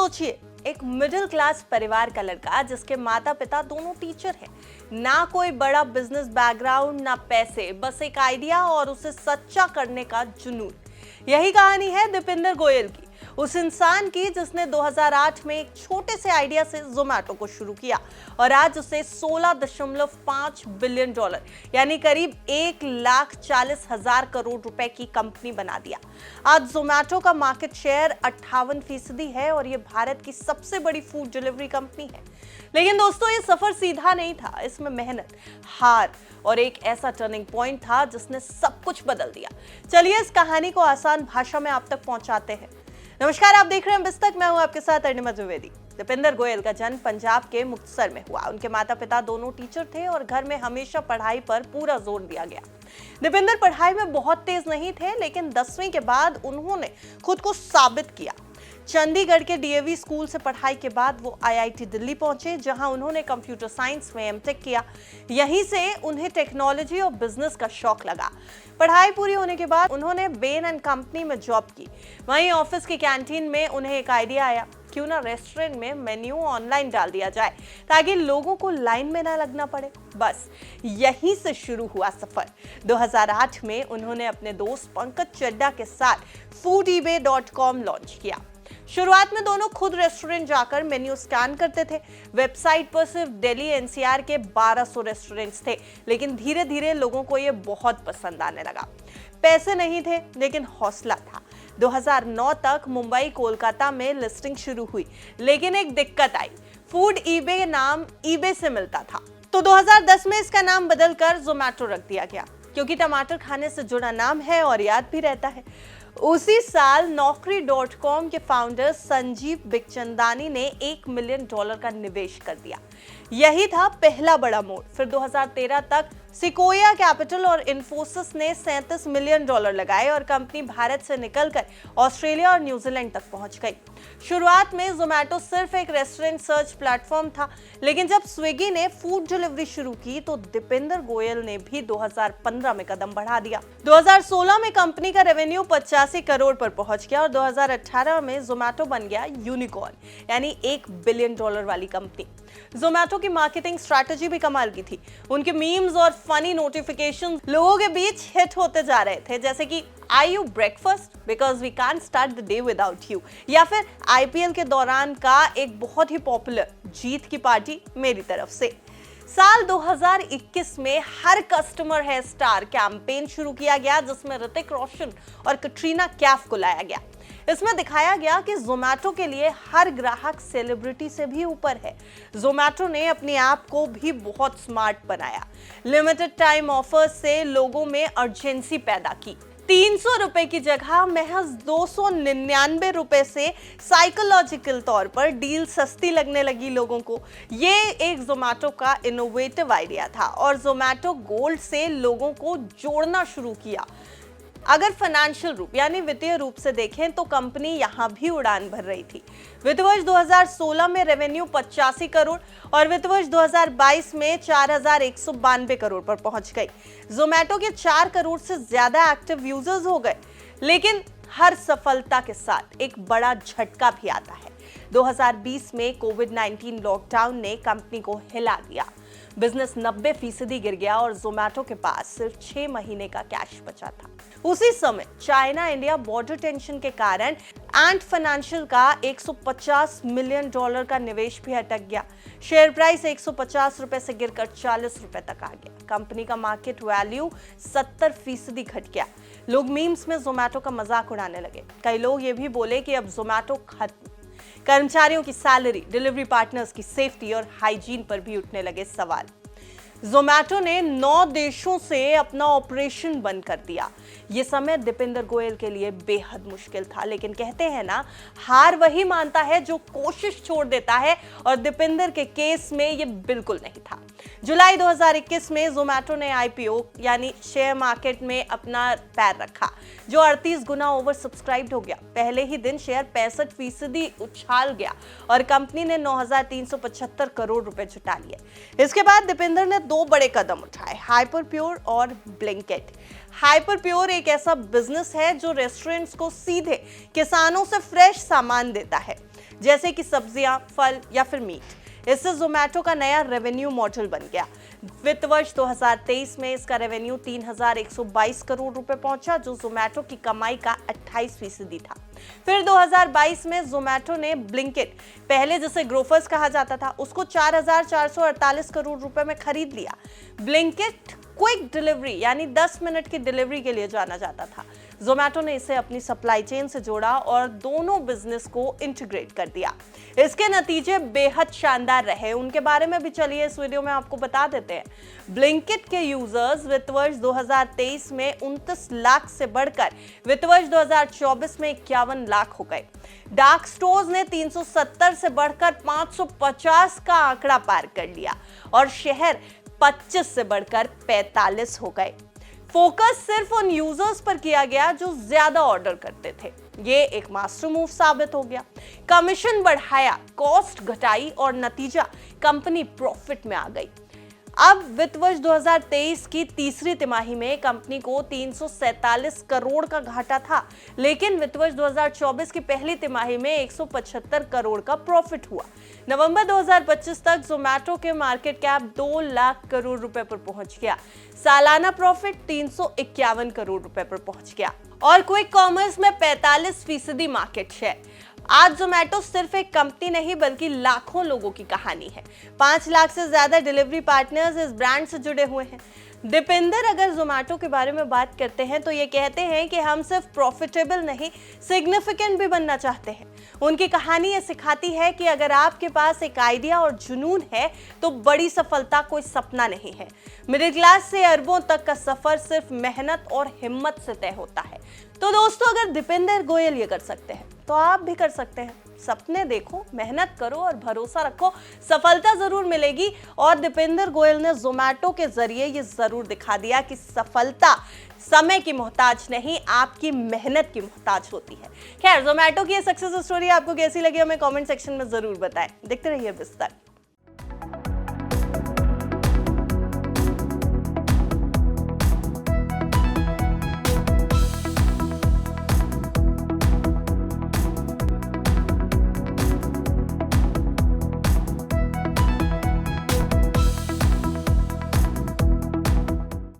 सोचिए, एक middle class परिवार का लड़का जिसके माता पिता दोनों टीचर हैं, ना कोई बड़ा बिजनेस बैकग्राउंड ना पैसे, बस एक आइडिया और उसे सच्चा करने का जुनून। यही कहानी है दीपेंद्र गोयल की, उस इंसान की जिसने 2008 में एक छोटे से आइडिया से जोमैटो को शुरू किया और आज उसे $16.5 बिलियन यानी करीब 1,40,000 करोड़ रुपए की कंपनी बना दिया। आज जोमैटो का मार्केट शेयर 58% है और यह भारत की सबसे बड़ी फूड डिलीवरी कंपनी है। लेकिन दोस्तों, ये सफर सीधा नहीं था, इसमें मेहनत, हार और एक ऐसा टर्निंग पॉइंट था जिसने सब कुछ बदल दिया। चलिए इस कहानी को आसान भाषा में आप तक पहुंचाते हैं। नमस्कार, आप देख रहे हैं बिस्तक, मैं हूं आपके साथ अरुणिमा द्विवेदी। दीपेंद्र गोयल का जन्म पंजाब के मुक्तसर में हुआ। उनके माता पिता दोनों टीचर थे और घर में हमेशा पढ़ाई पर पूरा जोर दिया गया। दीपेंद्र पढ़ाई में बहुत तेज नहीं थे, लेकिन 10वीं के बाद उन्होंने खुद को साबित किया। चंडीगढ़ के डीएवी स्कूल से पढ़ाई के बाद वो आईआईटी दिल्ली पहुंचे, जहां उन्होंने कंप्यूटर साइंस में एमटेक किया। यहीं से उन्हें टेक्नोलॉजी और बिजनेस का शौक लगा। पढ़ाई पूरी होने के बाद उन्होंने बेन एंड कंपनी में जॉब की। वहीं ऑफिस की कैंटीन में उन्हें एक आइडिया आया, क्यों ना रेस्टोरेंट में मेन्यू ऑनलाइन डाल दिया जाए ताकि लोगों को लाइन में ना लगना पड़े। बस यहीं से शुरू हुआ सफर। 2008 में उन्होंने अपने दोस्त पंकज चड्ढा के साथ foodebay.com लॉन्च किया। शुरुआत में दोनों खुद रेस्टोरेंट जाकर मेन्यू स्कैन करते थे। वेबसाइट पर सिर्फ दिल्ली एनसीआर के 1200 रेस्टोरेंट्स थे, लेकिन धीरे धीरे लोगों को ये बहुत पसंद आने लगा। पैसे नहीं थे, लेकिन हौसला था। 2009 तक मुंबई, कोलकाता में लिस्टिंग शुरू हुई, लेकिन एक दिक्कत आई। फूड ईबे नाम ईबे से मिलता था, तो 2010 में इसका नाम बदलकर जोमैटो रख दिया गया, क्योंकि टमाटर खाने से जुड़ा नाम है और याद भी रहता है। उसी साल Naukri.com के फाउंडर संजीव बिखचंदानी ने $1 मिलियन का निवेश कर दिया। यही था पहला बड़ा मोड़। फिर 2013 तक सिकोया कैपिटल और इन्फोसिस ने $37 मिलियन लगाए और कंपनी भारत से निकलकर ऑस्ट्रेलिया और न्यूजीलैंड तक पहुंच गई। शुरुआत में जोमैटो सिर्फ एक रेस्टोरेंट सर्च प्लेटफॉर्म था, लेकिन जब स्विगी ने फूड डिलीवरी शुरू की तो दीपेंद्र गोयल ने भी 2015 में कदम बढ़ा दिया। 2016 में कंपनी का रेवेन्यू 85 करोड़ पर पहुंच गया और 2018 में जोमैटो बन गया यूनिकॉर्न, यानी $1 बिलियन वाली कंपनी। जोमैटो की मार्केटिंग स्ट्रैटेजी भी कमाल की थी। उनके मीम्स और फनी नोटिफिकेशन लोगों के बीच हिट होते जा रहे थे, जैसे कि I you breakfast because we can't start the day without you, या फिर आईपीएल के दौरान का एक बहुत ही पॉपुलर जीत की पार्टी मेरी तरफ से। साल 2021 में हर कस्टमर है स्टार कैंपेन शुरू किया गया, जिसमें ऋतिक रोशन और कटरीना कैफ को लाया गया। इसमें दिखाया गया कि जोमैटो के लिए हर ग्राहक सेलिब्रिटी से भी ऊपर है। जोमैटो ने अपनी ऐप को भी बहुत स्मार्ट बनाया। लिमिटेड टाइम ऑफर से लोगों में अर्जेंसी पैदा की। 300 रुपए की जगह महज 299 रुपए से साइकोलॉजिकल तौर पर डील सस्ती लगने लगी लोगों को। ये एक जोमैटो का इनोवेटिव आइडिया था और जोमैटो गोल्ड से लोगों को जोड़ना शुरू किया। अगर फाइनेंशियल रूप यानी वित्तीय रूप से देखें तो कंपनी यहां भी उड़ान भर रही थी। वित्त वर्ष 2016 में रेवेन्यू 85 करोड़ और वित्त वर्ष 2022 में 4,192 करोड़ पर पहुंच गई। जोमैटो के 4 करोड़ से ज्यादा एक्टिव यूजर्स हो गए। लेकिन हर सफलता के साथ एक बड़ा झटका भी आता है। 2020 में कोविड-19 लॉकडाउन ने कंपनी को हिला दिया। बिजनेस 90% गिर गया और जोमैटो के पास सिर्फ 6 महीने का कैश बचा था। उसी समय चाइना इंडिया बॉर्डर टेंशन के कारण एंट फाइनेंशियल का $150 मिलियन का निवेश भी अटक गया। शेयर प्राइस 150 रुपए से गिरकर 40 रुपए तक आ गया। कंपनी का मार्केट वैल्यू 70% घट गया। लोग मीम्स में जोमैटो का मजाक उड़ाने लगे। कई लोग ये भी बोले कि अब जोमैटो खत्म। कर्मचारियों की सैलरी, डिलीवरी पार्टनर्स की सेफ्टी और हाइजीन पर भी उठने लगे सवाल। जोमैटो ने 9 देशों से अपना ऑपरेशन बंद कर दिया। ये समय दीपेंद्र गोयल के लिए बेहद मुश्किल था, लेकिन कहते हैं ना, हार वही मानता है जो कोशिश छोड़ देता है, और दीपेंद्र के केस में ये बिल्कुल नहीं था। जुलाई 2021 में जोमैटो ने आईपीओ यानी शेयर मार्केट में अपना पैर रखा, जो 38 गुना ओवर सब्सक्राइब्ड हो गया। पहले ही दिन शेयर 65% उछाल गया और कंपनी ने 9,375 करोड़ रुपए जुटा लिए। इसके बाद दीपेंद्र ने 2 बड़े कदम उठाए, हाइपरप्योर और ब्लिंकिट। हाइपरप्योर एक ऐसा बिजनेस है जो रेस्टोरेंट्स को सीधे किसानों से फ्रेश सामान देता है। जैसे कि सब्जियां, फल या फिर मीट। इससे जोमेटो का नया रेवेन्यू मॉडल बन गया। वित्त वर्ष 2023 में इसका रेवेन्यू 3,122 करोड़ रुपए पहुंचा, जो जोमेटो की कमाई का 28% था। फिर 2022 में जोमेटो ने ब्लिंकिट, पहले जिसे ग्रोफर्स कहा जाता था, उसको 4,448 करोड़ रुपए में खरीद लिया। ब्लिंकिट क्विक डिलीवरी यानी 10 मिनट की डिलीवरी के लिए जाना जाता था। जोमेटो ने इसे अपनी सप्लाई चेन से जोड़ा और दोनों बिजनेस को इंटीग्रेट कर दिया। इसके नतीजे बेहद शानदार रहे, उनके बारे में भी चलिए इस वीडियो में आपको बता देते हैं। ब्लिंकिट के यूजर्स वित्त वर्ष 2023 में 29 लाख से बढ़कर वित्त वर्ष 2024 में 51 लाख हो गए। डार्क स्टोर्स ने 370 से बढ़कर 550 का आंकड़ा पार कर लिया और शहर 25 से बढ़कर 45 हो गए। फोकस सिर्फ उन यूजर्स पर किया गया जो ज्यादा ऑर्डर करते थे। ये एक मास्टर मूव साबित हो गया। कमीशन बढ़ाया, कॉस्ट घटाई और नतीजा कंपनी प्रॉफिट में आ गई। अब वित्त वर्ष 2023 की तीसरी तिमाही में कंपनी को 347 करोड़ का घाटा था, लेकिन वित्त वर्ष 2024 की पहली तिमाही में 175 करोड़ का प्रॉफिट हुआ। नवंबर 2025 तक जोमेटो के मार्केट कैप 2 लाख करोड़ रुपए पर पहुंच गया। सालाना प्रॉफिट 351 करोड़ रुपए पर पहुंच गया और क्विक कॉमर्स में 45% मार्केट शेयर। आज जोमेटो सिर्फ एक कंपनी नहीं बल्कि लाखों लोगों की कहानी है। 5 लाख से ज्यादा डिलीवरी पार्टनर्स इस ब्रांड से जुड़े हुए हैं। दीपिंदर अगर जोमेटो के बारे में बात करते हैं तो ये कहते हैं कि हम सिर्फ प्रॉफिटेबल नहीं, सिग्निफिकेंट भी बनना चाहते हैं। उनकी कहानी ये सिखाती है कि अगर आपके पास एक आइडिया और जुनून है तो बड़ी सफलता कोई सपना नहीं है। मिडिल क्लास से अरबों तक का सफर सिर्फ मेहनत और हिम्मत से तय होता है। तो दोस्तों, अगर दीपिंदर गोयल ये कर सकते हैं तो आप भी कर सकते हैं। सपने देखो, मेहनत करो और भरोसा रखो, सफलता जरूर मिलेगी। और दीपिंदर गोयल ने जोमेटो के जरिए ये जरूर दिखा दिया कि सफलता समय की मोहताज नहीं, आपकी मेहनत की मोहताज होती है। खैर, जोमेटो की ये सक्सेस स्टोरी आपको कैसी लगी हमें कमेंट सेक्शन में जरूर बताएं। देखते रहिए बिस्तर।